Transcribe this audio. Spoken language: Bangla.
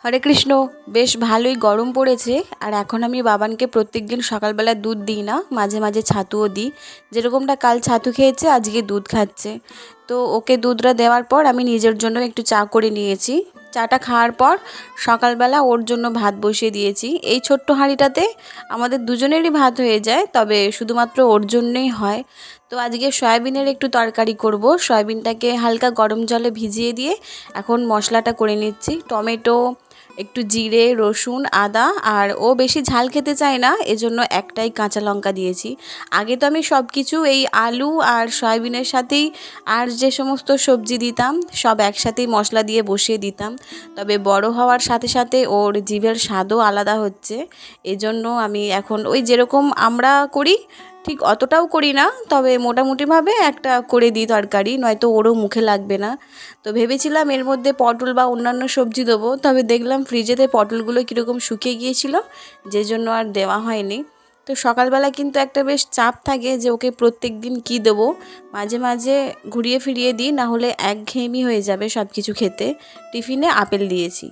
হরে কৃষ্ণ। বেশ ভালোই গরম পড়েছে। আর এখন আমি বাবানকে প্রত্যেকদিন সকালবেলা দুধ দিই না, মাঝে মাঝে ছাতুও দিই। যেরকমটা কাল ছাতু খেয়েছে, আজকে দুধ খাচ্ছে। তো ওকে দুধটা দেওয়ার পর আমি নিজের জন্য একটু চা করে নিয়েছি। চাটা খাওয়ার পর সকালবেলা ওর জন্য ভাত বসিয়ে দিয়েছি। এই ছোট্ট হাঁড়িটাতে আমাদের দুজনেরই ভাত হয়ে যায়, তবে শুধুমাত্র ওর জন্যই হয়। তো আজকে সয়াবিনের একটু তরকারি করব। সয়াবিনটাকে হালকা গরম জলে ভিজিয়ে দিয়ে এখন মশলাটা করে নিচ্ছি। টমেটো, একটু জিরে, রসুন, আদা, আর ও বেশি ঝাল খেতে চায় না, এজন্য একটাই কাঁচা লঙ্কা দিয়েছি। আগে তো আমি সব কিছু এই আলু আর সয়াবিনের সাথেই আর যে সমস্ত সবজি দিতাম সব একসাথেই মশলা দিয়ে বসিয়ে দিতাম। তবে বড় হওয়ার সাথে সাথে ওর জিভের স্বাদও আলাদা হচ্ছে। এজন্য আমি এখন ওই যেরকম আমরা করি ঠিক অতটাও করি না, তবে মোটামুটিভাবে একটা করে দিই তরকারি, নয়তো ওরও মুখে লাগবে না। তো ভেবেছিলাম এর মধ্যে পটল বা অন্যান্য সবজি দেবো, তবে দেখলাম ফ্রিজেতে পটলগুলো কীরকম শুকিয়ে গিয়েছিল, যে জন্য আর দেওয়া হয়নি। তো সকালবেলা কিন্তু একটা বেশ চাপ থাকে যে ওকে প্রত্যেক দিন কী দেবো। মাঝে মাঝে ঘুরিয়ে ফিরিয়ে দিই, না হলে একঘেয়েমি হয়ে যাবে সব কিছু খেতে। টিফিনে আপেল দিয়েছি।